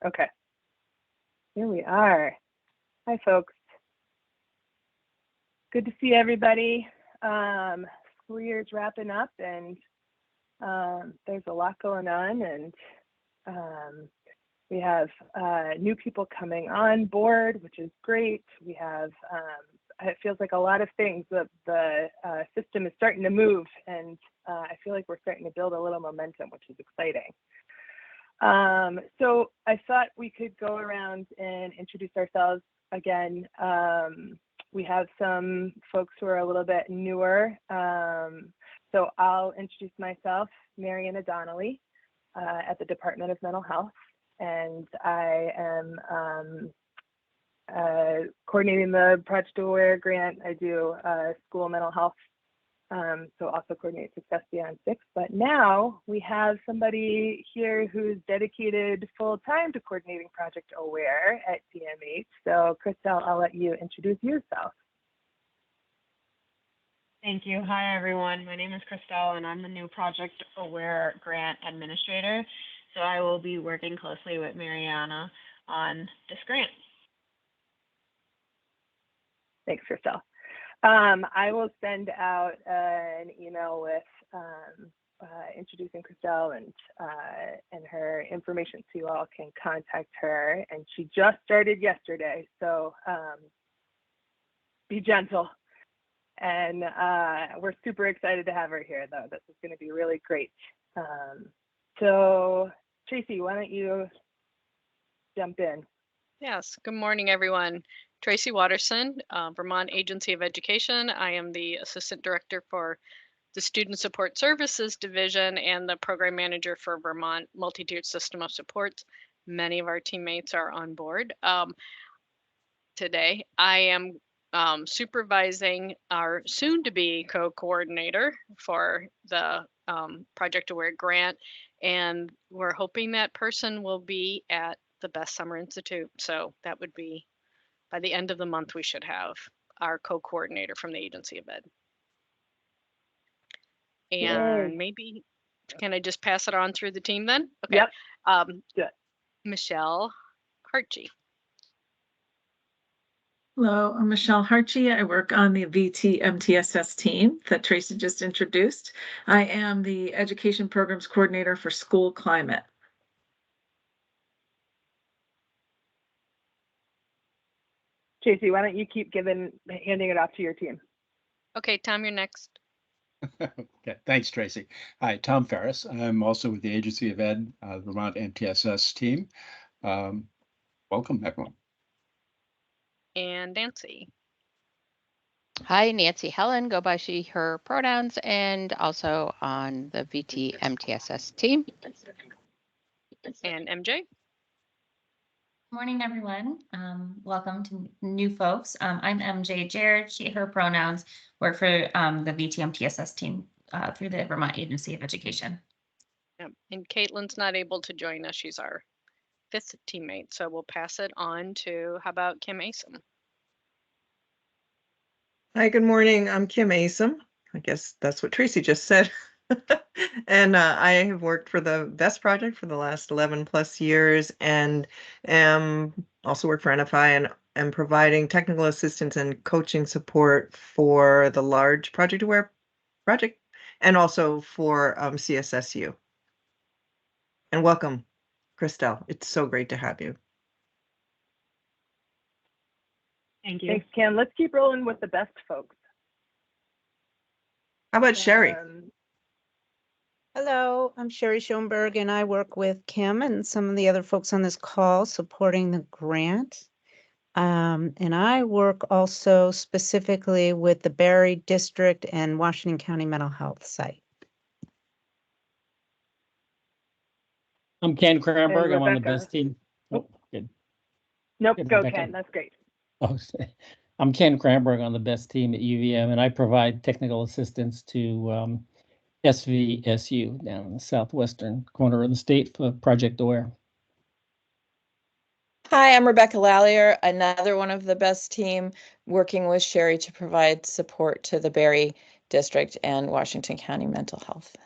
Okay, here we are. Hi, folks. Good to see everybody. School year's wrapping up, and there's a lot going on, and we have new people coming on board, which is great. We have, it feels like a lot of things. The system is starting to move, and I feel like we're starting to build a little momentum, which is exciting. So I thought we could go around and introduce ourselves again. We have some folks who are a little bit newer. So I'll introduce myself, Mariana Donnelly, at the Department of Mental Health, and I am coordinating the Project Aware grant. I do school mental health, so also coordinate Success Beyond 6. But now we have somebody here who's dedicated full-time to coordinating Project Aware at DMH. So Christelle, I'll let you introduce yourself. Thank you. Hi, everyone. My name is Christelle, and I'm the new Project Aware grant administrator. So I will be working closely with Mariana on this grant. Thanks, Christelle. I will send out an email with introducing Christelle and her information so you all can contact her. And she just started yesterday, so be gentle. And we're super excited to have her here, though. This is going to be really great. So Tracy, why don't you jump in? Yes, good morning, everyone. Tracy Watterson, Vermont Agency of Education. I am the Assistant Director for the Student Support Services Division and the Program Manager for Vermont Multi-Tiered System of Supports. Many of our teammates are on board. Today, I am supervising our soon-to-be co-coordinator for the Project Aware grant, and we're hoping that person will be at the Best Summer Institute. So that would be by the end of the month, we should have our co-coordinator from the Agency of Ed. And Yay. maybe, can I just pass it on through the team then? Okay. Yep. Good. Michelle Hartje. Hello, I'm Michelle Hartje. I work on the VT-MTSS team that Tracy just introduced. I am the Education Programs Coordinator for School Climate. Tracy, why don't you keep handing it off to your team? Okay, Tom, you're next. Okay, thanks, Tracy. Hi, Tom Ferris. I'm also with the Agency of Ed, Vermont MTSS team. Welcome, everyone. And Nancy. Hi, Nancy Helen, go by she, her pronouns, and also on the VT MTSS team. And MJ. Morning, everyone. Welcome to new folks. I'm MJ Jared, she, her pronouns, work for the VTMTSS team through the Vermont Agency of Education. Yep. And Caitlin's not able to join us. She's our 5th teammate. So we'll pass it on to, how about Kim Asom? Hi, good morning. I'm Kim Asom. I guess that's what Tracy just said. And I have worked for the VEST project for the last 11 plus years and am also work for NFI and am providing technical assistance and coaching support for the large Project Aware project and also for CSSU. And welcome, Christelle. It's so great to have you. Thank you. Thanks, Kim. Let's keep rolling with the best folks. How about Sherry? Hello, I'm Sherry Schoenberg, and I work with Kim and some of the other folks on this call supporting the grant. And I work also specifically with the Barry District and Washington County Mental Health site. I'm Ken Cranberg. I'm on the best team. Oh, good. Nope, Good, go Rebecca. Ken, that's great. Oh, I'm Ken Cranberg on the best team at UVM, and I provide technical assistance to SVSU down in the southwestern corner of the state for Project Aware. Hi, I'm Rebecca Lallier, another one of the best team, working with Sherry to provide support to the Barry District and Washington County Mental Health.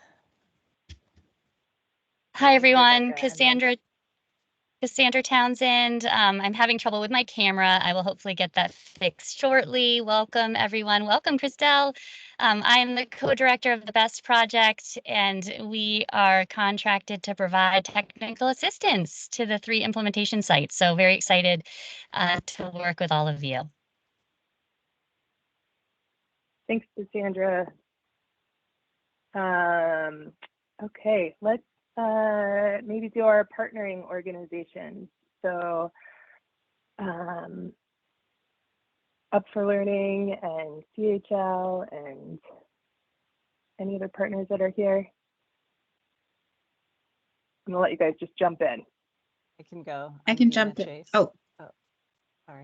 Hi, everyone. Cassandra. Cassandra Townsend. I'm having trouble with my camera. I will hopefully get that fixed shortly. Welcome, everyone. Welcome, Christelle. I am the co-director of the BEST project, and we are contracted to provide technical assistance to the 3 implementation sites. So very excited to work with all of you. Thanks, Cassandra. Okay, let's maybe do our partnering organizations. So Up for Learning and CHL and any other partners that are here. I'm gonna let you guys just jump in. I can go. I I'm can Dina jump in. Chase. Oh,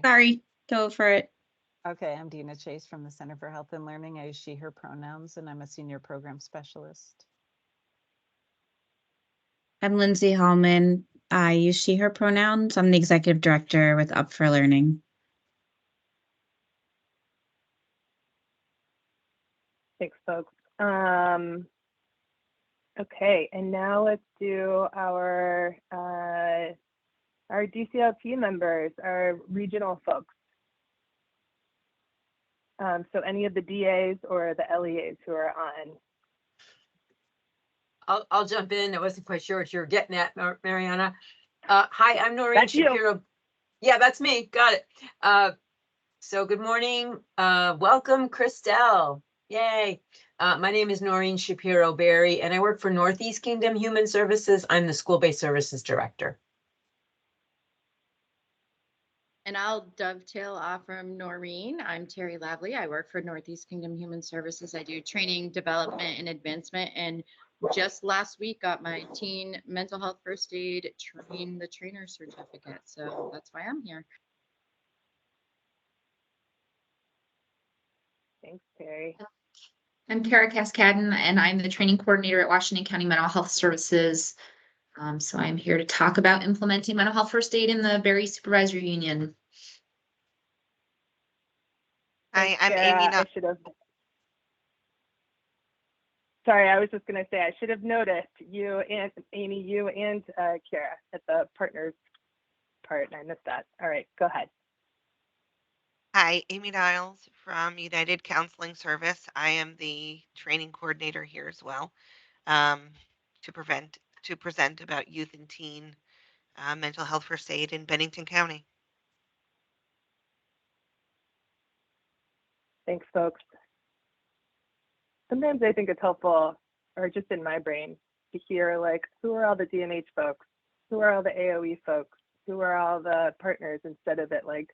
sorry. Go for it. Okay, I'm Dina Chase from the Center for Health and Learning. I use she, her pronouns, and I'm a senior program specialist. I'm Lindsay Hallman. I use she, her pronouns. I'm the executive director with Up for Learning. Thanks, folks. Okay, and now let's do our DCLT members, our regional folks. So any of the DAs or the LEAs who are on. I'll jump in. I wasn't quite sure what you were getting at, Mariana. Hi, I'm Noreen Shapiro. Yeah, that's me. Got it. So good morning. Welcome, Christelle. Yay. My name is Noreen Shapiro Berry, and I work for Northeast Kingdom Human Services. I'm the School-Based Services Director. And I'll dovetail off from Noreen. I'm Terry Lavely. I work for Northeast Kingdom Human Services. I do training, development, and advancement. And just last week got my teen mental health first aid the trainer certificate. So that's why I'm here. Thanks, Terry. I'm Kara Cascadden, and I'm the training coordinator at Washington County Mental Health Services. So I'm here to talk about implementing mental health first aid in the Berry Supervisory Union. Hi, I'm Amy. I should have. Sorry, I was just going to say I should have noticed you and Amy, you and Kara at the partners part, and I missed that. All right, go ahead. Hi, Amy Niles from United Counseling Service. I am the training coordinator here as well, to present about youth and teen mental health first aid in Bennington County. Thanks, folks. Sometimes I think it's helpful, or just in my brain, to hear like, who are all the DMH folks? Who are all the AOE folks? Who are all the partners, instead of it like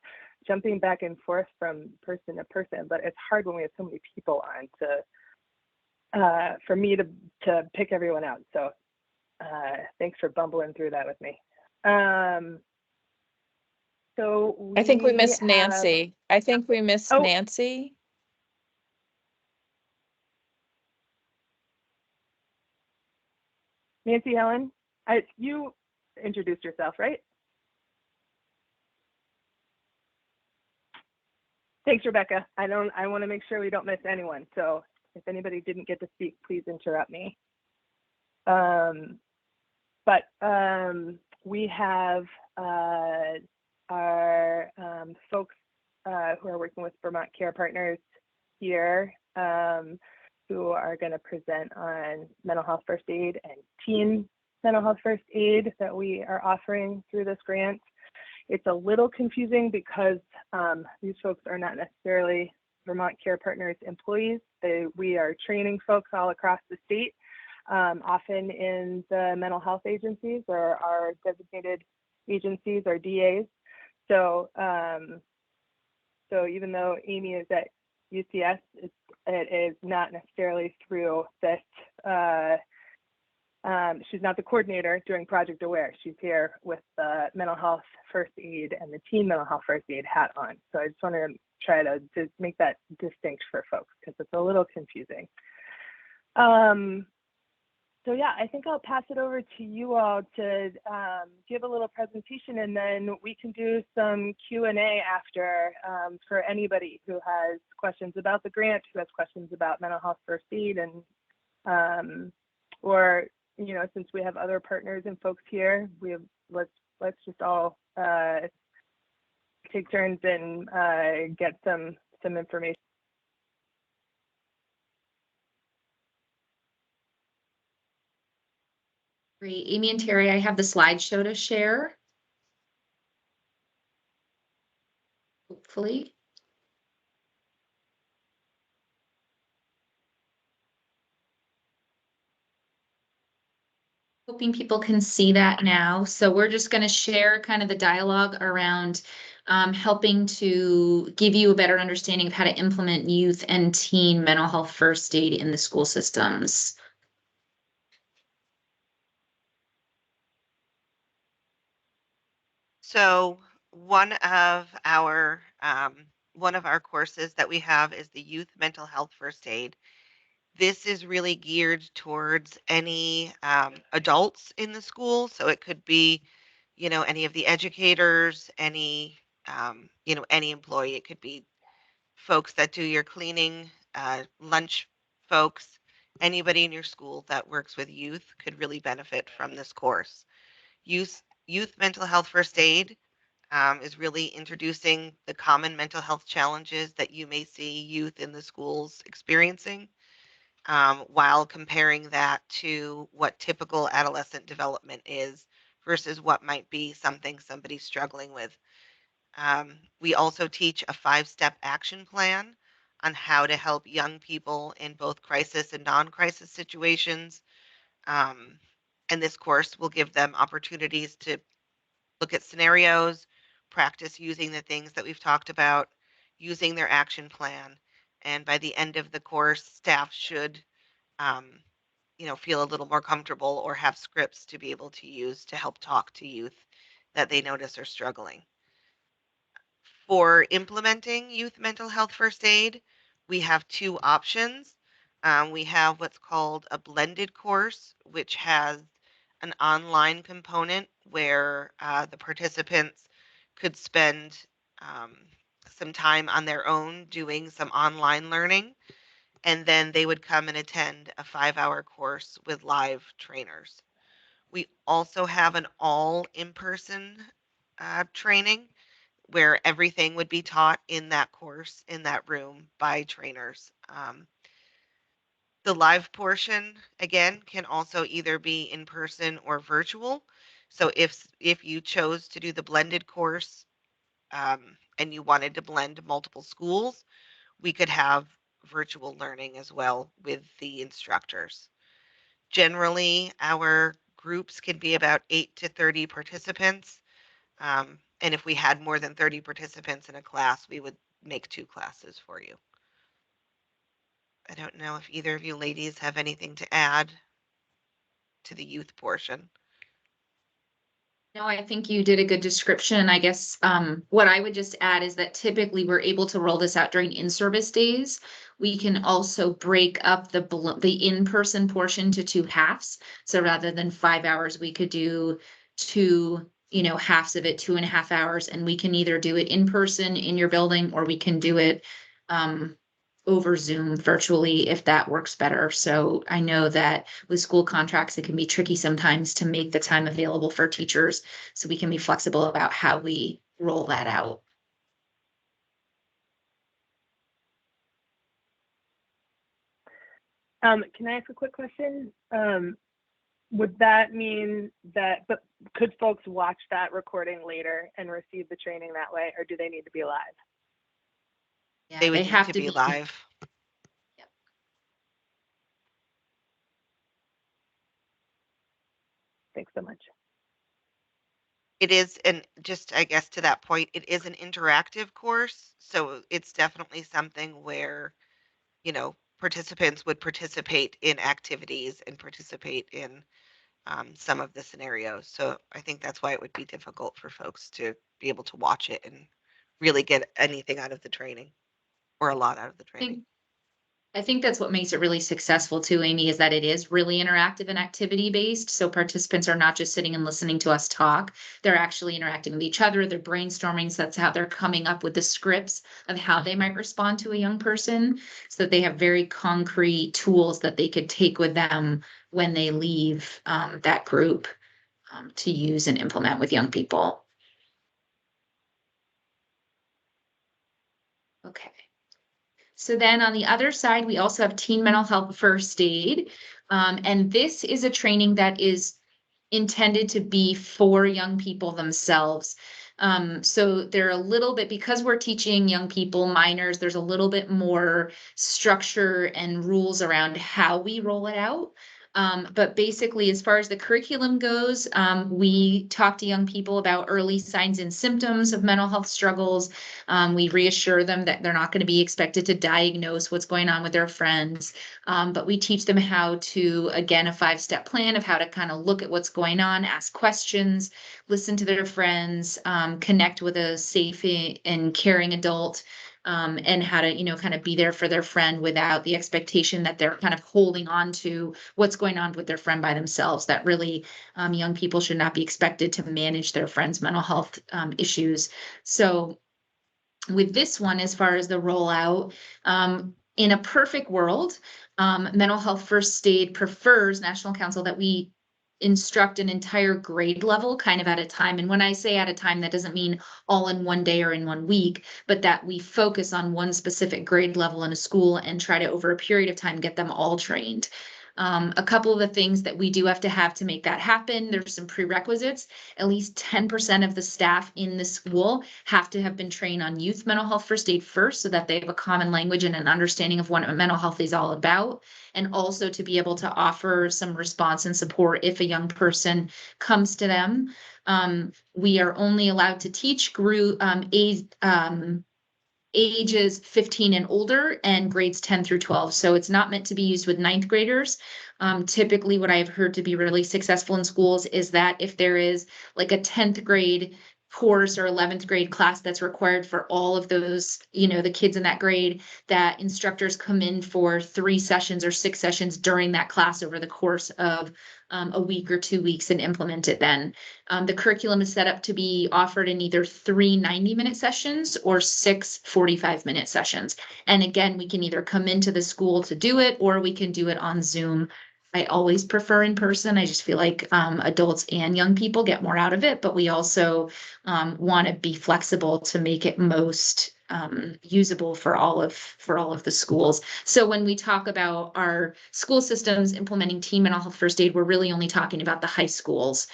jumping back and forth from person to person. But it's hard when we have so many people on to for me to pick everyone out. So thanks for bumbling through that with me. So I think we missed Nancy. I think we missed Nancy. Nancy Helen, you introduced yourself, right? Thanks, Rebecca. I want to make sure we don't miss anyone. So if anybody didn't get to speak, please interrupt me. But we have our folks who are working with Vermont Care Partners here who are going to present on mental health first aid and teen mental health first aid that we are offering through this grant. It's a little confusing because these folks are not necessarily Vermont Care Partners employees. We are training folks all across the state, often in the mental health agencies or our designated agencies or DAs. So, so even though Amy is at UCS, it is not necessarily through this. She's not the coordinator during Project Aware. She's here with the mental health first aid and the teen mental health first aid hat on. So I just want to try to make that distinct for folks because it's a little confusing. So yeah, I think I'll pass it over to you all to give a little presentation, and then we can do some Q&A after for anybody who has questions about the grant, who has questions about mental health first aid, and or, you know, since we have other partners and folks here, let's let's just all take turns and get some information. Great. Amy and Terry, I have the slideshow to share. Hopefully. Hoping people can see that now. So we're just going to share kind of the dialogue around helping to give you a better understanding of how to implement youth and teen mental health first aid in the school systems. So one of our courses that we have is the Youth Mental Health First Aid. This is really geared towards any adults in the school. So it could be, any of the educators, any employee. It could be folks that do your cleaning, lunch folks, anybody in your school that works with youth could really benefit from this course. Youth Mental Health First Aid is really introducing the common mental health challenges that you may see youth in the schools experiencing, while comparing that to what typical adolescent development is versus what might be something somebody's struggling with. We also teach a 5-step action plan on how to help young people in both crisis and non-crisis situations. And this course will give them opportunities to look at scenarios, practice using the things that we've talked about, using their action plan. And by the end of the course, staff should, feel a little more comfortable or have scripts to be able to use to help talk to youth that they notice are struggling. For implementing youth mental health first aid, we have 2 options. We have what's called a blended course, which has an online component where the participants could spend some time on their own doing some online learning, and then they would come and attend a 5-hour course with live trainers. We also have an all in-person training where everything would be taught in that course, in that room by trainers. The live portion, again, can also either be in person or virtual. So if you chose to do the blended course and you wanted to blend multiple schools, we could have virtual learning as well with the instructors. Generally, our groups can be about 8 to 30 participants. And if we had more than 30 participants in a class, we would make 2 classes for you. I don't know if either of you ladies have anything to add to the youth portion. No, I think you did a good description. I guess what I would just add is that typically we're able to roll this out during in-service days. We can also break up the in-person portion to 2 halves. So rather than 5 hours, we could do 2, halves of it, 2.5 hours, and we can either do it in person in your building, or we can do it over Zoom virtually if that works better. So I know that with school contracts, it can be tricky sometimes to make the time available for teachers. So we can be flexible about how we roll that out. Can I ask a quick question? Would that mean that, but could folks watch that recording later and receive the training that way, or do they need to be live? Yeah, they would need to be live. Yep. Thanks so much. It is, and just I guess to that point, it is an interactive course. So it's definitely something where, participants would participate in activities and participate in some of the scenarios. So I think that's why it would be difficult for folks to be able to watch it and really get anything out of the training, or a lot out of the training. I think that's what makes it really successful too, Amy, is that it is really interactive and activity based. So participants are not just sitting and listening to us talk. They're actually interacting with each other. They're brainstorming. So that's how they're coming up with the scripts of how they might respond to a young person, so that they have very concrete tools that they could take with them when they leave that group. to use and implement with young people. Okay. So then on the other side, we also have teen mental health first aid. And this is a training that is intended to be for young people themselves. So they're a little bit, because we're teaching young people, minors, there's a little bit more structure and rules around how we roll it out. But basically, as far as the curriculum goes, we talk to young people about early signs and symptoms of mental health struggles. We reassure them that they're not going to be expected to diagnose what's going on with their friends. But we teach them how to, again, a 5-step plan of how to kind of look at what's going on, ask questions, listen to their friends, connect with a safe and caring adult, and how to, kind of be there for their friend without the expectation that they're kind of holding on to what's going on with their friend by themselves. That really, young people should not be expected to manage their friends' mental health issues. So with this one, as far as the rollout, in a perfect world, Mental Health First Aid prefers National Council that we instruct an entire grade level kind of at a time. And when I say at a time, that doesn't mean all in one day or in 1 week, but that we focus on one specific grade level in a school and try to, over a period of time, get them all trained. A couple of the things that we do have to make that happen, there's some prerequisites. At least 10% of the staff in the school have to have been trained on youth mental health first aid first, so that they have a common language and an understanding of what mental health is all about. And also to be able to offer some response and support if a young person comes to them. We are only allowed to teach ages 15 and older and grades 10 through 12. So it's not meant to be used with 9th graders. Typically what I've heard to be really successful in schools is that if there is like a 10th grade course or 11th grade class that's required for all of those, the kids in that grade, that instructors come in for 3 sessions or 6 sessions during that class over the course of a week or 2 weeks and implement it then. The curriculum is set up to be offered in either 3 90-minute sessions or 6 45-minute sessions. And again, we can either come into the school to do it or we can do it on Zoom. I always prefer in person. I just feel like adults and young people get more out of it, but we also want to be flexible to make it most usable for all of the schools. So when we talk about our school systems implementing teen mental health first aid, we're really only talking about the high schools.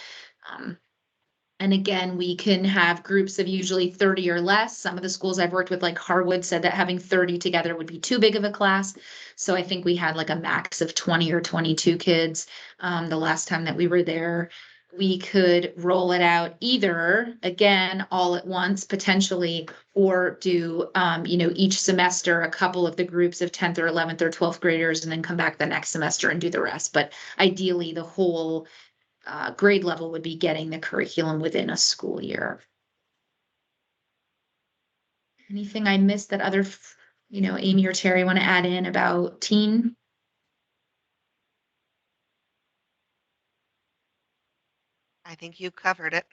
And again, we can have groups of usually 30 or less. Some of the schools I've worked with, like Harwood, said that having 30 together would be too big of a class. So I think we had like a max of 20 or 22 kids the last time that we were there. We could roll it out either, again, all at once potentially, or do, each semester a couple of the groups of 10th or 11th or 12th graders, and then come back the next semester and do the rest. But ideally, the whole grade level would be getting the curriculum within a school year. Anything I missed that other, Amy or Terry want to add in about teen? I think you covered it.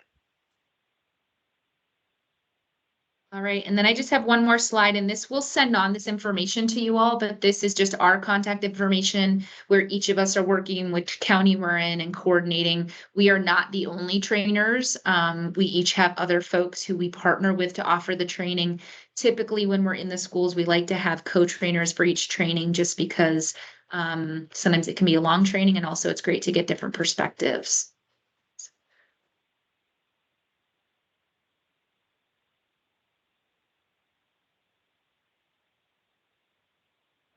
All right, and then I just have one more slide, and this will send on this information to you all, but this is just our contact information where each of us are working, which county we're in and coordinating. We are not the only trainers. We each have other folks who we partner with to offer the training. Typically, when we're in the schools, we like to have co-trainers for each training just because sometimes it can be a long training, and also it's great to get different perspectives.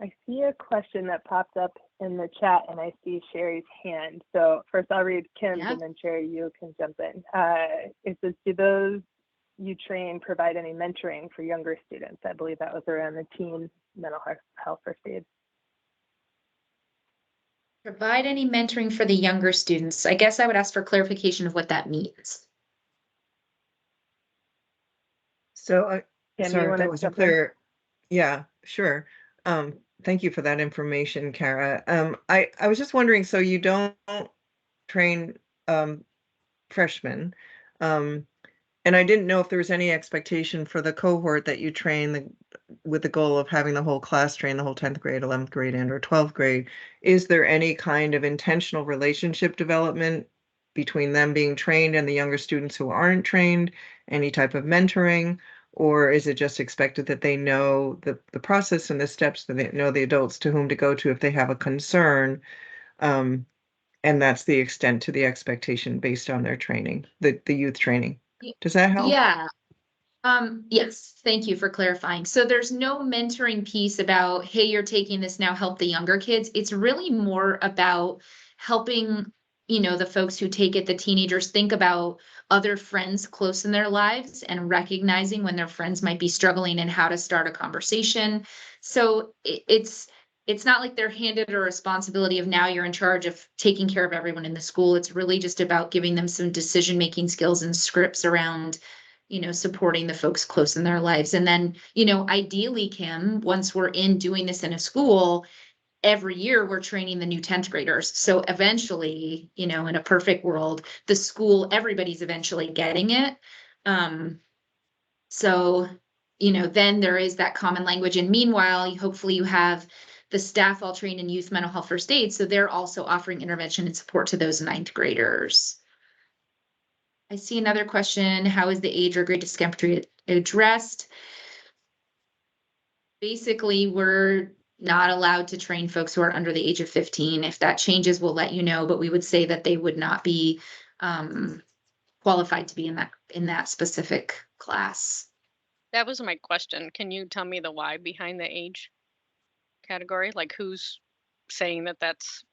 I see a question that popped up in the chat, and I see Sherry's hand. So first I'll read Kim's, and then Sherry, you can jump in. It says, do those you train provide any mentoring for younger students? I believe that was around the teen mental health first aid. Provide any mentoring for the younger students. I guess I would ask for clarification of what that means. So, sorry, that wasn't clear. Yeah, sure. Thank you for that information, Kara. I was just wondering, so you don't train freshmen, and I didn't know if there was any expectation for the cohort that you train with the goal of having the whole class train the whole 10th grade, 11th grade, and or 12th grade. Is there any kind of intentional relationship development between them being trained and the younger students who aren't trained, any type of mentoring? Or is it just expected that they know the process and the steps, that they know the adults to whom to go to if they have a concern? And that's the extent to the expectation based on their training, the youth training. Does that help? Yeah. Yes, thank you for clarifying. So there's no mentoring piece about, hey, you're taking this now, help the younger kids. It's really more about helping, the folks who take it, the teenagers, think about other friends close in their lives and recognizing when their friends might be struggling and how to start a conversation. So it's not like they're handed a responsibility of now you're in charge of taking care of everyone in the school. It's really just about giving them some decision-making skills and scripts around supporting the folks close in their lives. And then, ideally, Kim, once we're doing this in a school, every year we're training the new 10th graders. So eventually, in a perfect world, the school, everybody's eventually getting it. So, then there is that common language. And meanwhile, hopefully you have the staff all trained in youth mental health first aid. So they're also offering intervention and support to those 9th graders. I see another question. How is the age or grade discrepancy addressed? Basically, we're not allowed to train folks who are under the age of 15. If that changes, we'll let you know, but we would say that they would not be qualified to be in that specific class. That was my question. Can you tell me the why behind the age category? Like who's saying that that's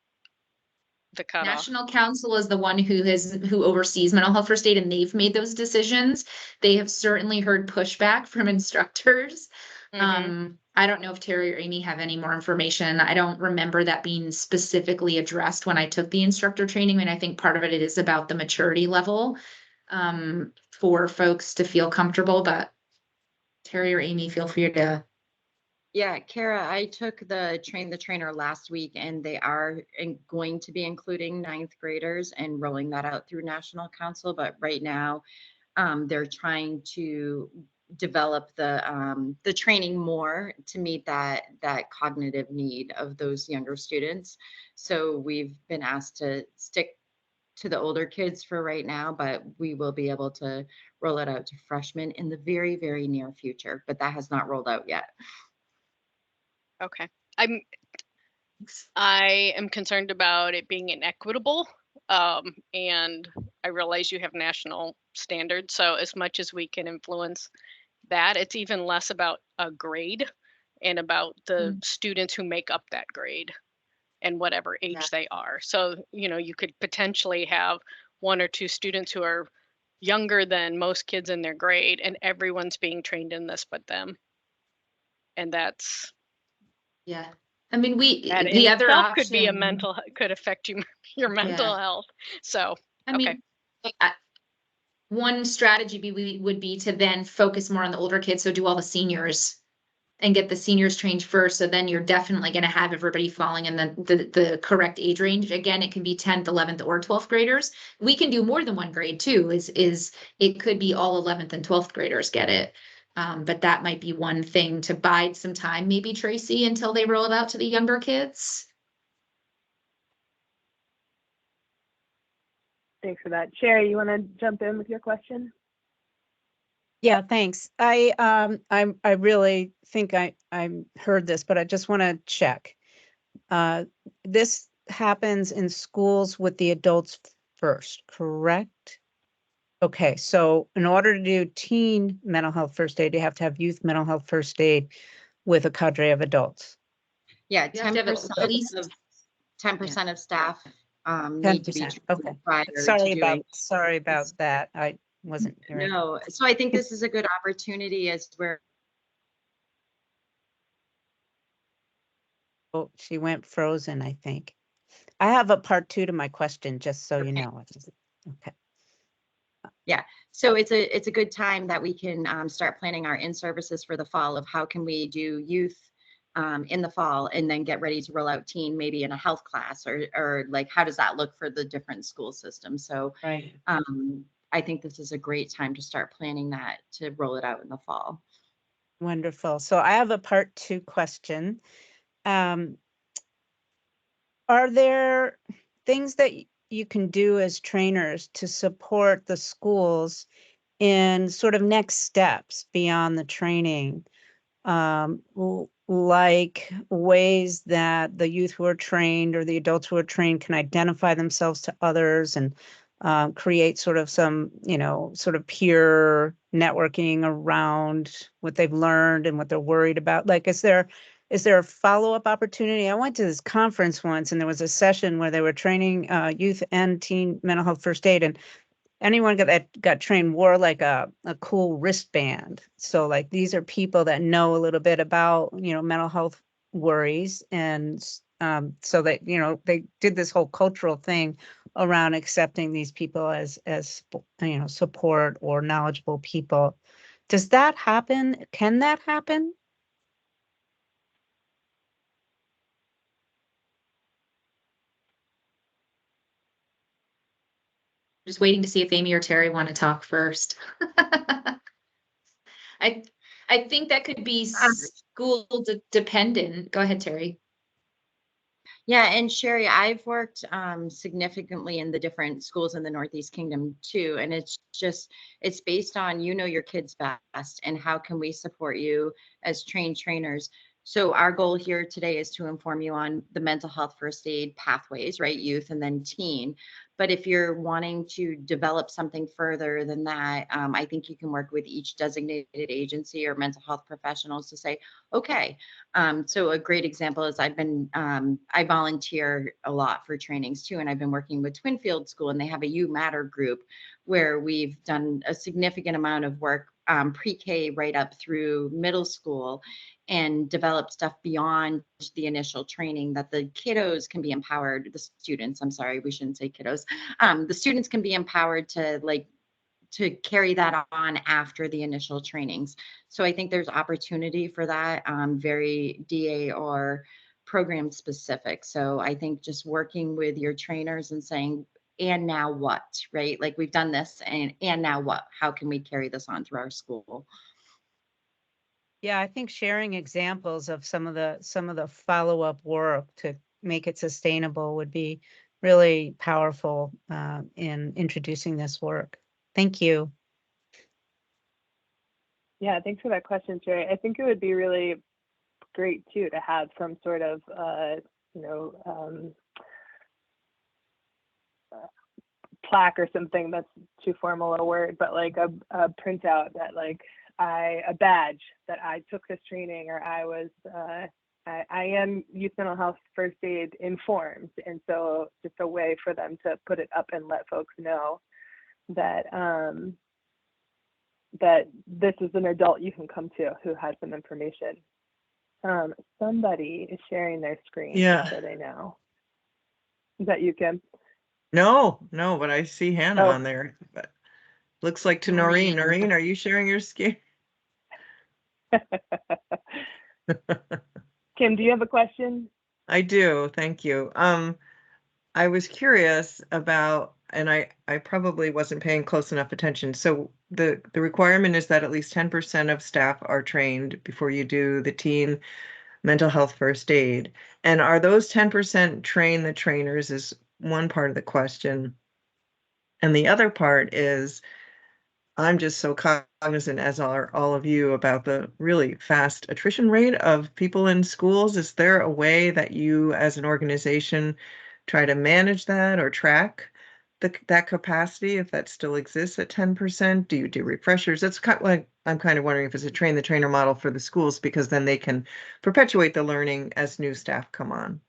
the cutoff? National Council is the one who oversees mental health first aid, and they've made those decisions. They have certainly heard pushback from instructors. I don't know if Terry or Amy have any more information. I don't remember that being specifically addressed when I took the instructor training. And I think part of it is about the maturity level for folks to feel comfortable. But Terry or Amy, feel free to. Yeah, Kara, I took the Train the Trainer last week, and they are going to be including 9th graders and rolling that out through National Council. But right now, they're trying to develop the training more to meet that cognitive need of those younger students. So we've been asked to stick to the older kids for right now, but we will be able to roll it out to freshmen in the very, very near future. But that has not rolled out yet. Okay. I am concerned about it being inequitable. And I realize you have national standards. So as much as we can influence that, it's even less about a grade and about the students who make up that grade and whatever age they are. So, you could potentially have 1 or 2 students who are younger than most kids in their grade, and everyone's being trained in this but them. And that's. Yeah. I mean, that the in other itself option could affect your mental health. So, I mean, one strategy would be to then focus more on the older kids. So do all the seniors and get the seniors trained first. So then you're definitely going to have everybody falling in the correct age range. Again, it can be 10th, 11th, or 12th graders. We can do more than one grade too. Is it could be all 11th and 12th graders get it. But that might be one thing to bide some time, maybe, Tracy, until they roll it out to the younger kids. Thanks for that. Sherry, you want to jump in with your question? Yeah, thanks. I really think I heard this, but I just want to check. This happens in schools with the adults first, correct? Okay, so in order to do teen mental health first aid, you have to have youth mental health first aid with a cadre of adults. Yeah, 10% of 10% of staff need to be trained prior to doing. Sorry about that. I wasn't hearing. No, so I think this is a good opportunity as where. Oh, she went frozen, I think. I have a part 2 to my question, just so you know. Okay. Yeah, so it's a good time that we can start planning our in-services for the fall of how can we do youth in the fall and then get ready to roll out teen maybe in a health class or like how does that look for the different school systems. So right. I think this is a great time to start planning that to roll it out in the fall. Wonderful. So I have a part 2 question. Are there things that you can do as trainers to support the schools in sort of next steps beyond the training, like ways that the youth who are trained or the adults who are trained can identify themselves to others and create sort of some, sort of peer networking around what they've learned and what they're worried about? Like, is there a follow-up opportunity? I went to this conference once and there was a session where they were training youth and teen mental health first aid, and anyone that got trained wore like a cool wristband. So like these are people that know a little bit about, mental health worries. And so that, they did this whole cultural thing around accepting these people as support or knowledgeable people. Does that happen? Can that happen? Just waiting to see if Amy or Terry want to talk first. I think that could be school dependent. Go ahead, Terry. Yeah, and Sherry, I've worked significantly in the different schools in the Northeast Kingdom too, and it's based on your kids best and how can we support you as trained trainers. So our goal here today is to inform you on the mental health first aid pathways, right? Youth and then teen. But if you're wanting to develop something further than that, I think you can work with each designated agency or mental health professionals to say, okay. So a great example is I volunteer a lot for trainings too, and I've been working with Twinfield School, and they have a You Matter group where we've done a significant amount of work pre-K right up through middle school and developed stuff beyond the initial training that the kiddos can be empowered. The students, I'm sorry, we shouldn't say kiddos. The students can be empowered to carry that on after the initial trainings. So I think there's opportunity for that, very DA or program specific. So I think just working with your trainers and saying, and now what, right? Like we've done this and now what? How can we carry this on through our school? Yeah, I think sharing examples of some of the follow-up work to make it sustainable would be really powerful in introducing this work. Thank you. Yeah, thanks for that question, Sherry. I think it would be really great too to have some sort of plaque or something. That's too formal a word, but like a printout that like a badge that I took this training, or I am youth mental health first aid informed, and so just a way for them to put it up and let folks know that that this is an adult you can come to who has some information. Somebody is sharing their screen, Yeah. so they know. Is that you, Kim? No, but I see Hannah Oh. on there. But looks like to Noreen. Noreen, are you sharing your screen? Kim, do you have a question? I do, thank you. I was curious about, and I probably wasn't paying close enough attention. So the requirement is that at least 10% of staff are trained before you do the teen mental health first aid. And are those 10% train the trainers is one part of the question. And the other part is, I'm just so cognizant, as are all of you, about the really fast attrition rate of people in schools. Is there a way that you as an organization try to manage that or track that capacity, if that still exists at 10%? Do you do refreshers? That's kind of like, I'm kind of wondering if it's a train the trainer model for the schools, because then they can perpetuate the learning as new staff come on.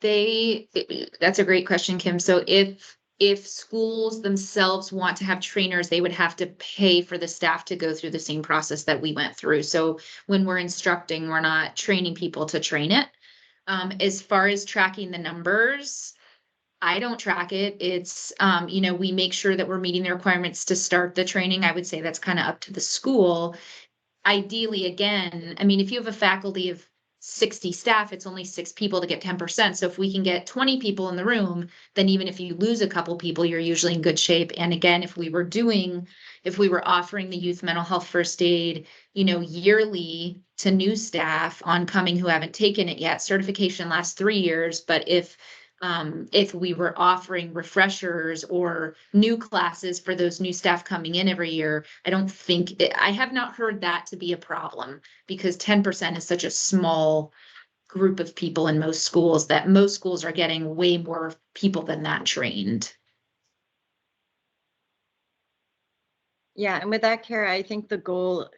That's a great question, Kim. So if schools themselves want to have trainers, they would have to pay for the staff to go through the same process that we went through. So when we're instructing, we're not training people to train it. As far as tracking the numbers, I don't track it. It's, we make sure that we're meeting the requirements to start the training. I would say that's kind of up to the school. Ideally, again, I mean, if you have a faculty of 60 staff, it's only 6 people to get 10%. So if we can get 20 people in the room, then even if you lose a couple people, you're usually in good shape. And again, if we were offering the youth mental health first aid, yearly to new staff oncoming who haven't taken it yet, certification lasts 3 years. But if if we were offering refreshers or new classes for those new staff coming in every year, I have not heard that to be a problem, because 10% is such a small group of people in most schools that most schools are getting way more people than that trained. Yeah, and with that, Kara, I think the goal,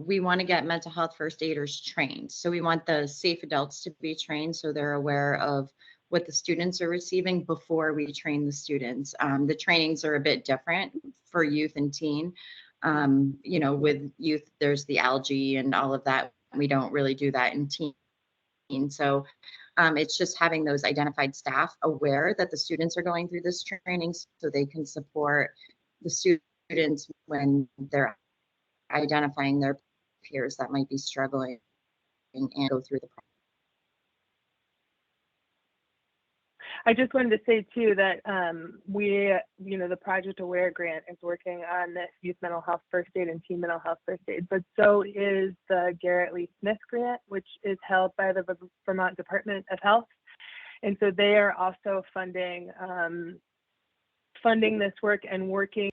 we want to get mental health first aiders trained. So we want the safe adults to be trained so they're aware of what the students are receiving before we train the students. The trainings are a bit different for youth and teen. With youth, there's the algae and all of that. We don't really do that in teen. So it's just having those identified staff aware that the students are going through this training so they can support the students when they're identifying their peers that might be struggling and go through the process. I just wanted to say too that the Project Aware grant is working on this youth mental health first aid and teen mental health first aid, but so is the Garrett Lee Smith grant, which is held by the Vermont Department of Health. And so they are also funding this work and working.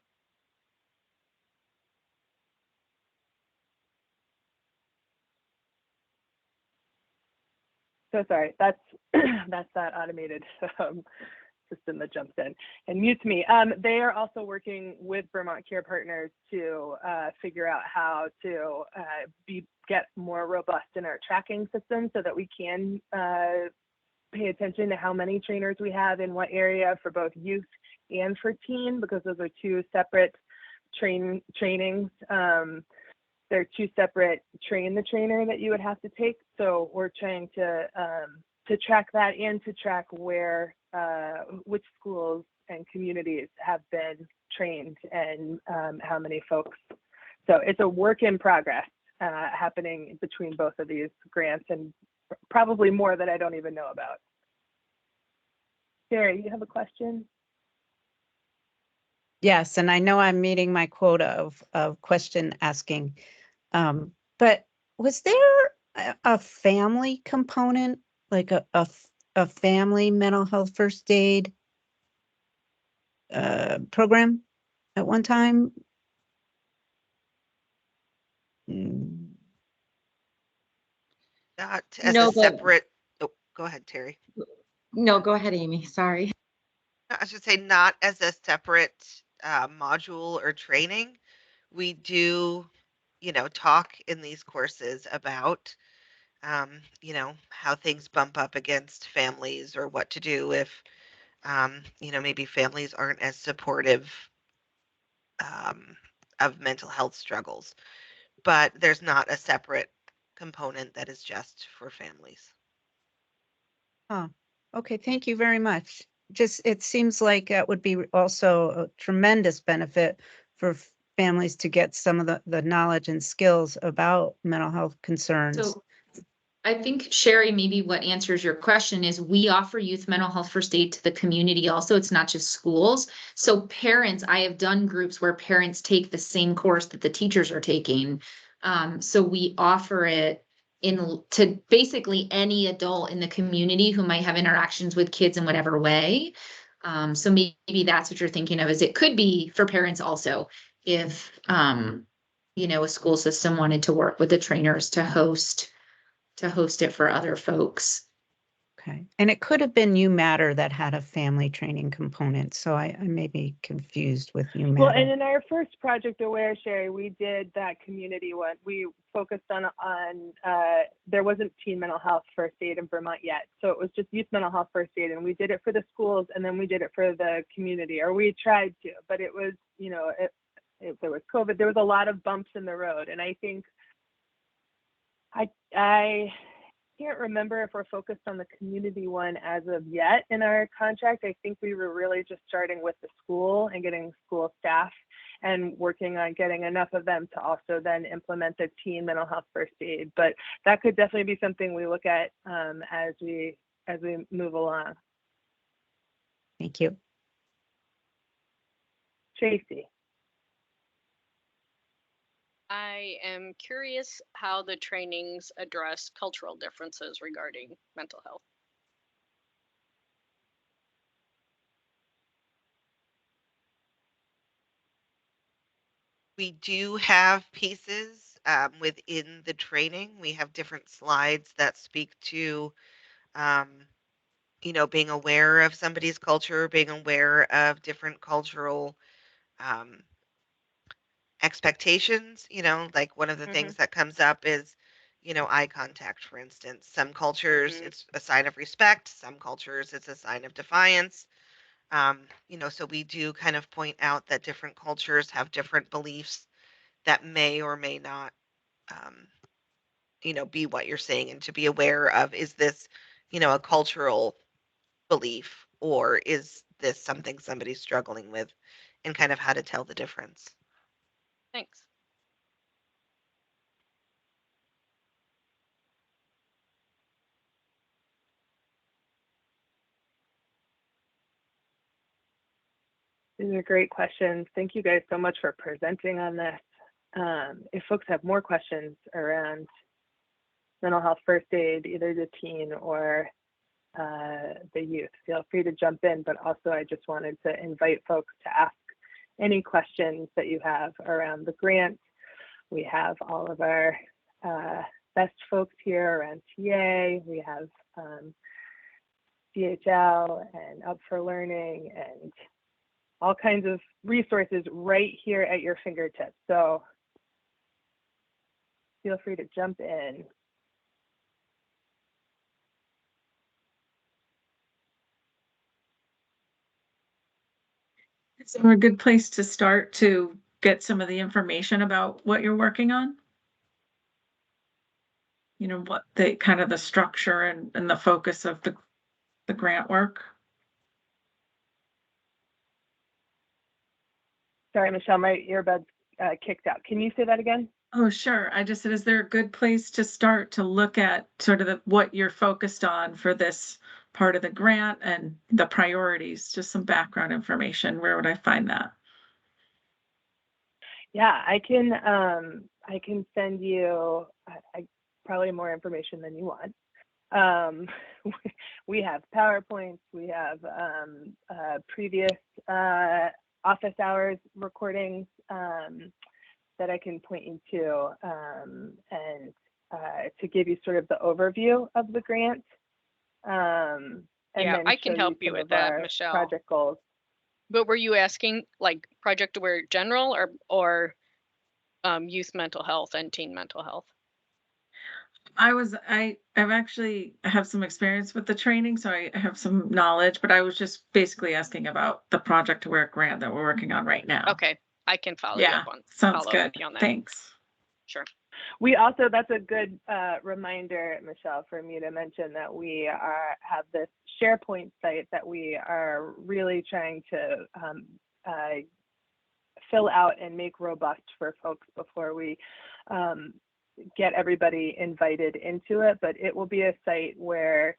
So sorry, that's that automated system that jumps in and mutes me. They are also working with Vermont Care Partners to figure out how to get more robust in our tracking system so that we can pay attention to how many trainers we have in what area for both youth and for teen, because those are two separate trainings. They're two separate train the trainer that you would have to take. So we're trying to track that and to track where which schools and communities have been trained and how many folks. So it's a work in progress happening between both of these grants, and probably more that I don't even know about. Sherry, you have a question? Yes, and I know I'm meeting my quota of question asking. But was there a family component, like a family mental health first aid program at one time? Not as a separate. Oh, go ahead, Terry. No, go ahead, Amy. Sorry. I should say not as a separate module or training. We do, talk in these courses about, how things bump up against families or what to do if, maybe families aren't as supportive of mental health struggles. But there's not a separate component that is just for families. Oh, okay. Thank you very much. Just, it seems like that would be also a tremendous benefit for families to get some of the knowledge and skills about mental health concerns. So I think, Sherry, maybe what answers your question is we offer youth mental health first aid to the community also. It's not just schools. So parents, I have done groups where parents take the same course that the teachers are taking. So we offer it to basically any adult in the community who might have interactions with kids in whatever way. So maybe that's what you're thinking of, is it could be for parents also if, a school system wanted to work with the trainers to host it for other folks. Okay. And it could have been You Matter that had a family training component. So I may be confused with You Matter. Well, and in our first Project Aware, Sherry, we did that community one. We focused on there wasn't teen mental health first aid in Vermont yet. So it was just youth mental health first aid. And we did it for the schools, and then we did it for the community, or we tried to, but it was, there was COVID, there was a lot of bumps in the road. And I think I can't remember if we're focused on the community one as of yet in our contract. I think we were really just starting with the school and getting school staff and working on getting enough of them to also then implement the teen mental health first aid. But that could definitely be something we look at as we move along. Thank you. Tracy. I am curious how the trainings address cultural differences regarding mental health. We do have pieces within the training. We have different slides that speak to, being aware of somebody's culture, being aware of different cultural expectations. Like one of the things that comes up is, eye contact, for instance. Some cultures, it's a sign of respect. Some cultures, it's a sign of defiance. So we do kind of point out that different cultures have different beliefs that may or may not, be what you're saying, and to be aware of, is this, a cultural belief, or is this something somebody's struggling with, and kind of how to tell the difference. Thanks. These are great questions. Thank you guys so much for presenting on this. If folks have more questions around mental health first aid, either the teen or the youth, feel free to jump in, but also I just wanted to invite folks to ask any questions that you have around the grant. We have all of our best folks here around TA. We have DHL and Up for Learning and all kinds of resources right here at your fingertips. So feel free to jump in. Is there a good place to start to get some of the information about what you're working on? What the kind of the structure and the focus of the grant work? Sorry, Michelle, my earbuds kicked out. Can you say that again? Oh, sure. I just said, is there a good place to start to look at sort of what you're focused on for this part of the grant and the priorities? Just some background information. Where would I find that? Yeah, I can send you probably more information than you want. We have PowerPoints, we have previous office hours recordings that I can point you to, and to give you sort of the overview of the grant. And yeah, then I can help you with that, Michelle. Project goals. But were you asking like Project Aware general or youth mental health and teen mental health? I have some experience with the training, so I have some knowledge, but I was just basically asking about the Project Aware grant that we're working on right now. Okay, I can follow you up on. Sounds good. Thanks. Sure. We also, that's a good reminder, Michelle, for me to mention that we have this SharePoint site that we are really trying to fill out and make robust for folks before we get everybody invited into it. But it will be a site where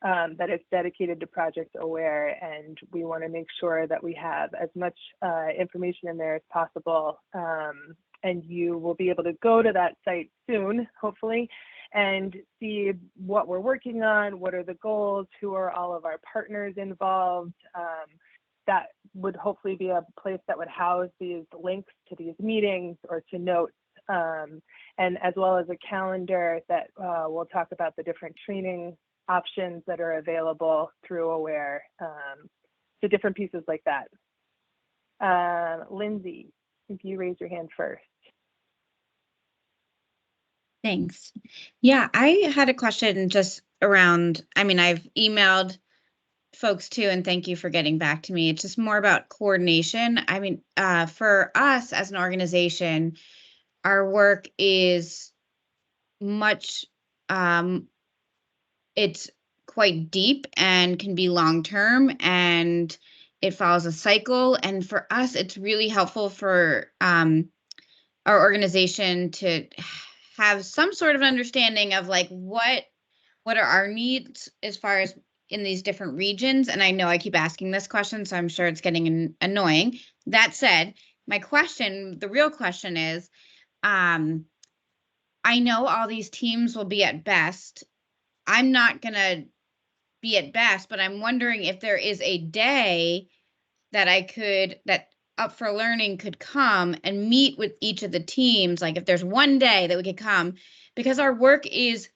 that is dedicated to Project Aware, and we want to make sure that we have as much information in there as possible. And you will be able to go to that site soon, hopefully, and see what we're working on, what are the goals, who are all of our partners involved. That would hopefully be a place that would house these links to these meetings or to notes, and as well as a calendar that will talk about the different training options that are available through Aware, to different pieces like that. Lindsay, if you raise your hand first. Thanks. Yeah, I had a question just around, I've emailed folks too, and thank you for getting back to me. It's just more about coordination. For us as an organization, our work is much, it's quite deep and can be long-term, and it follows a cycle. And for us, it's really helpful for our organization to have some sort of understanding of like what are our needs as far as in these different regions. And I know I keep asking this question, so I'm sure it's getting annoying. That said, the real question is, I know all these teams will be at best. I'm not going to be at best, but I'm wondering if there is a day that Up for Learning could come and meet with each of the teams, like if there's one day that we could come, because our work is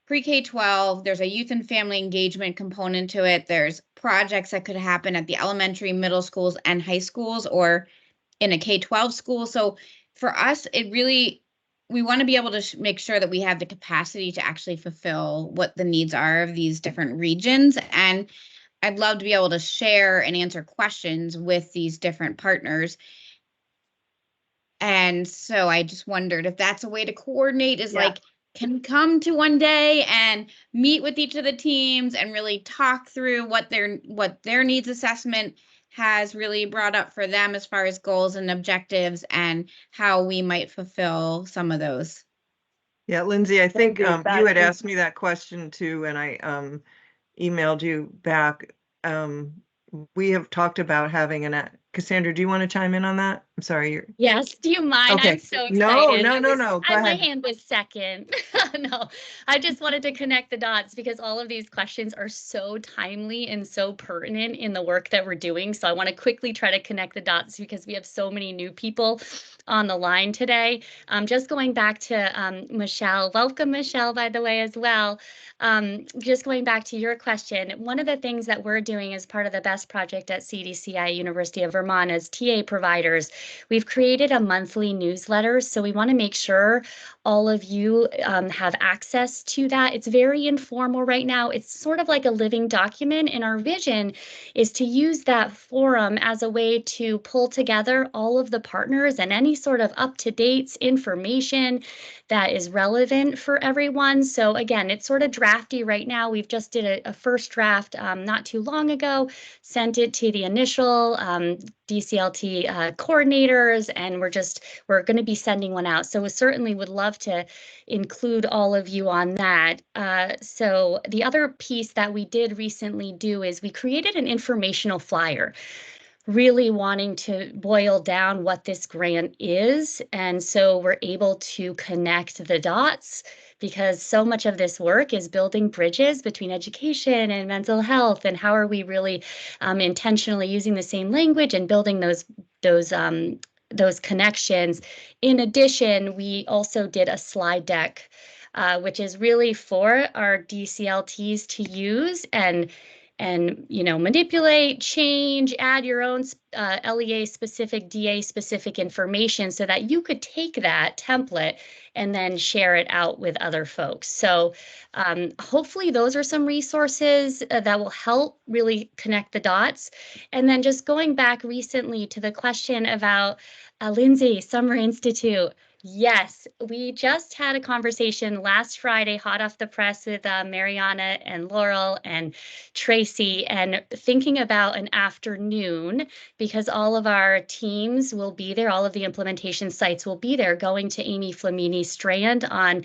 pre-K-12, there's a youth and family engagement component to it. There's projects that could happen at the elementary, middle schools, and high schools, or in a K-12 school. So for us, we want to be able to make sure that we have the capacity to actually fulfill what the needs are of these different regions. And I'd love to be able to share and answer questions with these different partners. And so I just wondered if that's a way to coordinate, is like, can come to one day and meet with each of the teams and really talk through what their needs assessment has really brought up for them as far as goals and objectives, and how we might fulfill some of those. Yeah, Lindsay, I think you had asked me that question too, and I emailed you back. We have talked about having Cassandra, do you want to chime in on that? I'm sorry. Yes, do you mind? Okay. I'm so excited. No. Go My ahead. hand was second. No, I just wanted to connect the dots because all of these questions are so timely and so pertinent in the work that we're doing. So I want to quickly try to connect the dots because we have so many new people on the line today. Just going back to Michelle. Welcome, Michelle, by the way, as well. Just going back to your question, one of the things that we're doing as part of the BEST project at CDCI University of Vermont as TA providers, we've created a monthly newsletter. So we want to make sure all of you have access to that. It's very informal right now. It's sort of like a living document, and our vision is to use that forum as a way to pull together all of the partners and any sort of up-to-date information that is relevant for everyone. So again, it's sort of drafty right now. We've just did a first draft not too long ago, sent it to the initial DCLT coordinators, and we're going to be sending one out. So we certainly would love to include all of you on that. So the other piece that we did recently do is we created an informational flyer, really wanting to boil down what this grant is. And so we're able to connect the dots, because so much of this work is building bridges between education and mental health, and how are we really intentionally using the same language and building those connections. In addition, we also did a slide deck, which is really for our DCLTs to use and manipulate, change, add your own LEA specific, DA specific information, so that you could take that template and then share it out with other folks. So hopefully those are some resources that will help really connect the dots. And then just going back recently to the question about Lindsay, Summer Institute. Yes, we just had a conversation last Friday, hot off the press, with Mariana and Laurel and Tracy, and thinking about an afternoon, because all of our teams will be there, all of the implementation sites will be there, going to Amy Flamini's strand on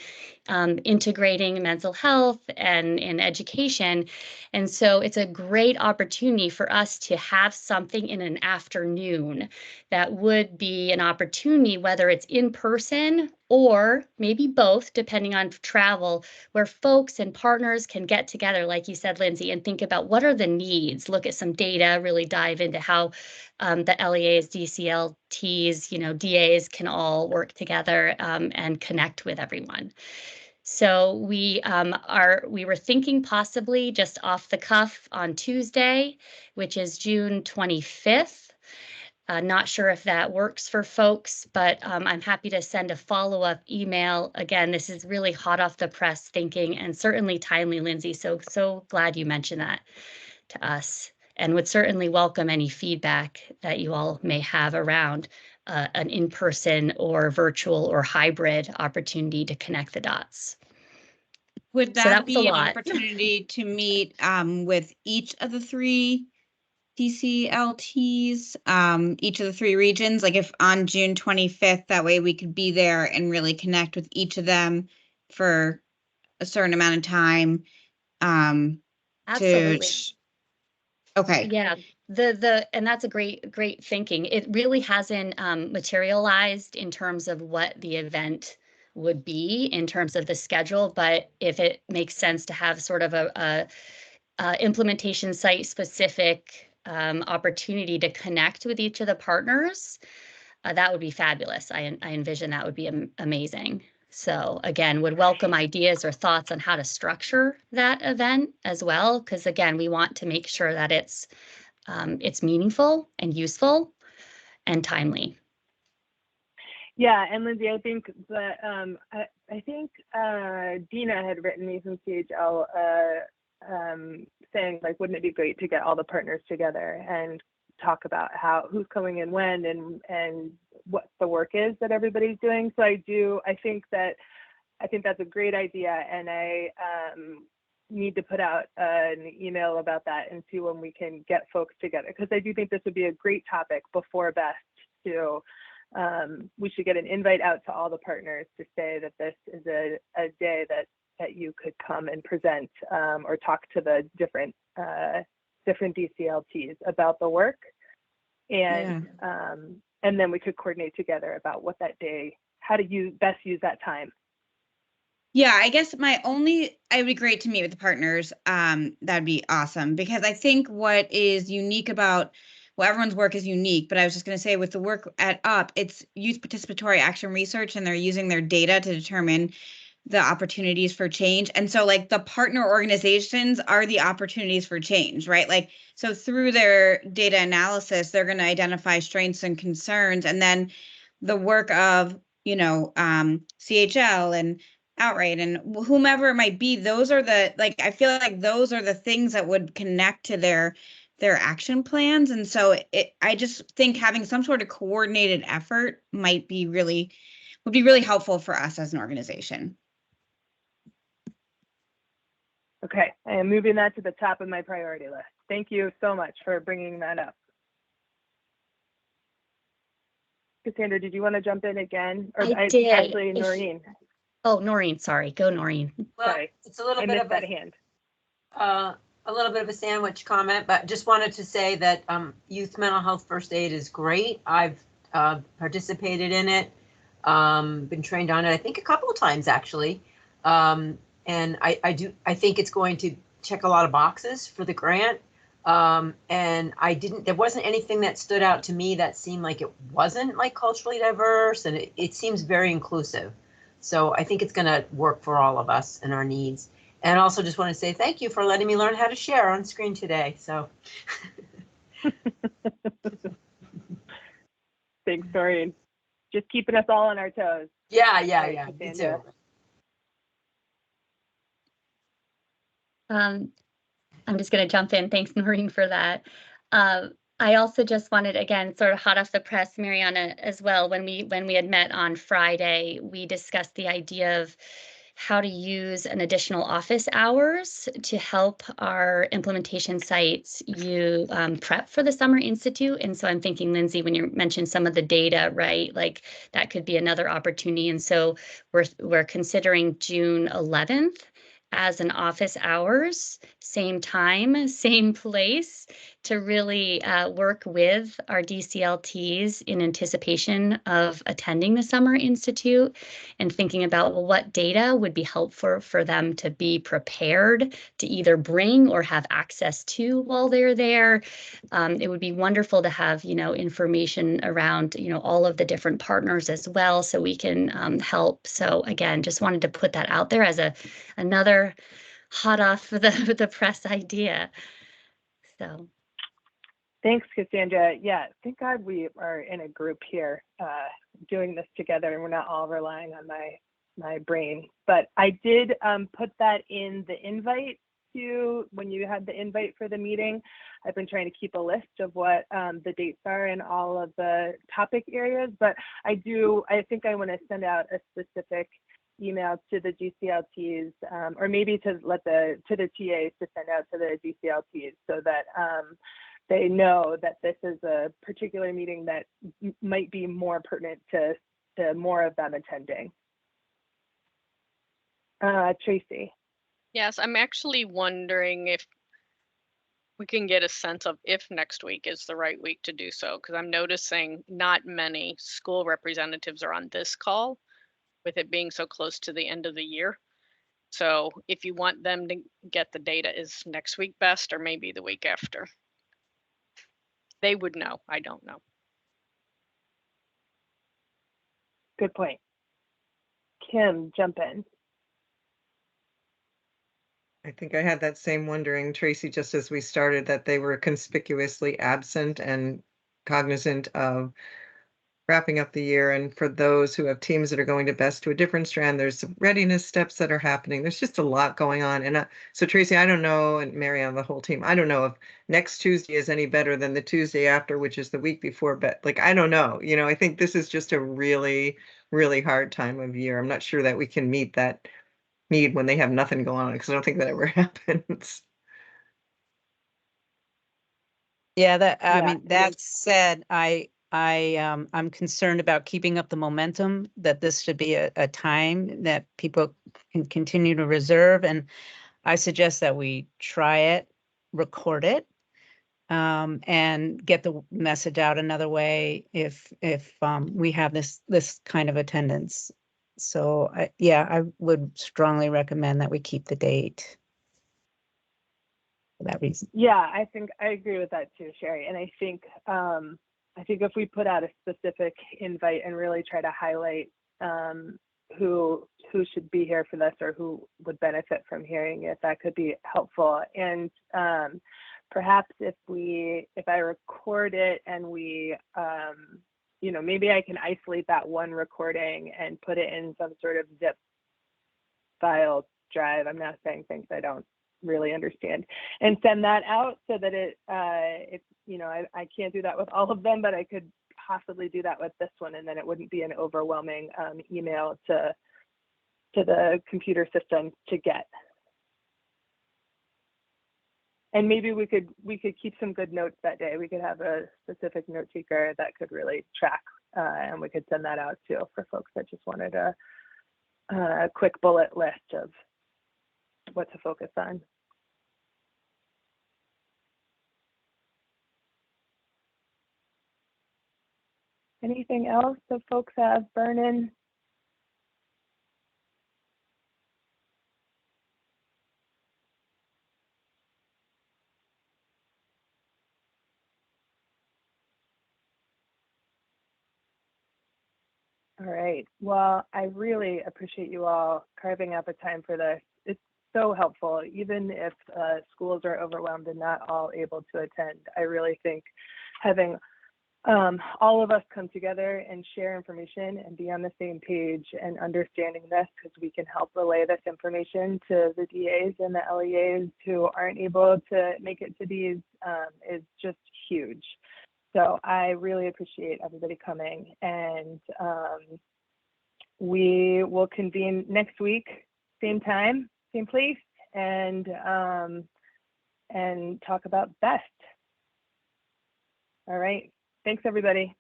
integrating mental health and education. And so it's a great opportunity for us to have something in an afternoon that would be an opportunity, whether it's in person or maybe both, depending on travel, where folks and partners can get together, like you said, Lindsay, and think about what are the needs, look at some data, really dive into how the LEAs, DCLTs, DAs can all work together and connect with everyone. So we were thinking possibly just off the cuff on Tuesday, which is June 25th. Not sure if that works for folks, but I'm happy to send a follow-up email. Again, this is really hot off the press thinking, and certainly timely, Lindsay. So glad you mentioned that to us, and would certainly welcome any feedback that you all may have around an in-person or virtual or hybrid opportunity to connect the dots. Would that be an opportunity to meet with each of the three DCLTs, each of the three regions? Like if on June 25th, that way we could be there and really connect with each of them for a certain amount of time. Absolutely. Okay. Yeah, and that's a great thinking. It really hasn't materialized in terms of what the event would be in terms of the schedule, but if it makes sense to have sort of a implementation site specific opportunity to connect with each of the partners, that would be fabulous. I envision that would be amazing. So again, would welcome ideas or thoughts on how to structure that event as well, because again, we want to make sure that it's meaningful and useful and timely. Yeah, and Lindsay, I think that I think Dina had written me from CHL saying, like, wouldn't it be great to get all the partners together and talk about who's coming in when and what the work is that everybody's doing. So I think that's a great idea, and I need to put out an email about that and see when we can get folks together, because I do think this would be a great topic before Best to. We should get an invite out to all the partners to say that this is a day that you could come and present or talk to the different DCLTs about the work, and then we could coordinate together about what that day, how to best use that time. Yeah, I guess it would be great to meet with the partners. That'd be awesome, because I think what is unique about, well, everyone's work is unique, but I was just going to say with the work at UP, it's youth participatory action research, and they're using their data to determine the opportunities for change. And so like the partner organizations are the opportunities for change, right? Like, so through their data analysis, they're going to identify strengths and concerns, and then the work of, CHL and Outright and whomever it might be, those are I feel like those are the things that would connect to their action plans. And so I just think having some sort of coordinated effort would be really helpful for us as an organization. Okay, I am moving that to the top of my priority list. Thank you so much for bringing that up. Cassandra, did you want to jump in again? Or I did. Actually, Noreen. Oh, Noreen, sorry. Go, Noreen. Well, Sorry. It's a little I bit missed of that hand. a little bit of a sandwich comment, but just wanted to say that youth mental health first aid is great. I've participated in it, been trained on it, I think a couple of times actually. And I think it's going to check a lot of boxes for the grant. And there wasn't anything that stood out to me that seemed like it wasn't like culturally diverse, and it seems very inclusive. So I think it's going to work for all of us and our needs. And also just want to say thank you for letting me learn how to share on screen today. So Thanks, Doreen. Just keeping us all on our toes. Yeah. Me too. I'm just going to jump in. Thanks, Noreen, for that. I also just wanted, again, sort of hot off the press, Mariana, as well. When we had met on Friday, we discussed the idea of how to use an additional office hours to help our implementation sites prep for the Summer Institute. And so I'm thinking, Lindsay, when you mentioned some of the data, right, like that could be another opportunity. And so we're considering June 11th as an office hours, same time, same place, to really work with our DCLTs in anticipation of attending the Summer Institute and thinking about, well, what data would be helpful for them to be prepared to either bring or have access to while they're there. It would be wonderful to have, information around, all of the different partners as well, so we can help. So again, just wanted to put that out there as another hot off the press idea. So. Thanks, Cassandra. Yeah, thank God we are in a group here doing this together, and we're not all relying on my brain. But I did put that in the invite to when you had the invite for the meeting. I've been trying to keep a list of what the dates are in all of the topic areas, but I think I want to send out a specific email to the GCLTs, or maybe to the TAs to send out to the GCLTs so that they know that this is a particular meeting that might be more pertinent to more of them attending. Tracy. Yes, I'm actually wondering if we can get a sense of if next week is the right week to do so, because I'm noticing not many school representatives are on this call, with it being so close to the end of the year. So if you want them to get the data, is next week best or maybe the week after? they would know. I don't know. Good point. Kim, jump in. I think I had that same wondering, Tracy, just as we started, that they were conspicuously absent and cognizant of wrapping up the year. And for those who have teams that are going to best to a different strand, there's some readiness steps that are happening. There's just a lot going on. And so Tracy, I don't know, and Marianne, the whole team, I don't know if next Tuesday is any better than the Tuesday after, which is the week before, but like, I don't know, I think this is just a really, really hard time of year. I'm not sure that we can meet that need when they have nothing going on, because I don't think that ever happens. Yeah, I mean, that said, I'm concerned about keeping up the momentum, that this should be a time that people can continue to reserve. And I suggest that we try it, record it, and get the message out another way if we have this kind of attendance. So I would strongly recommend that we keep the date for that reason. Yeah, I think I agree with that too, Sherry. And I think if we put out a specific invite and really try to highlight who should be here for this or who would benefit from hearing it, that could be helpful. And perhaps if I record it and we maybe I can isolate that one recording and put it in some sort of zip file drive. I'm not saying things I don't really understand, and send that out so that I can't do that with all of them, but I could possibly do that with this one, and then it wouldn't be an overwhelming email to the computer system to get. And maybe we could keep some good notes that day. We could have a specific note taker that could really track, and we could send that out too for folks that just wanted a quick bullet list of what to focus on. Anything else that folks have burning? All right. Well, I really appreciate you all carving out the time for this. It's so helpful, even if schools are overwhelmed and not all able to attend. I really think having all of us come together and share information and be on the same page and understanding this, because we can help relay this information to the DAs and the LEAs who aren't able to make it to these, is just huge. So I really appreciate everybody coming, and we will convene next week, same time, same place, and talk about BEST. All right. Thanks, everybody.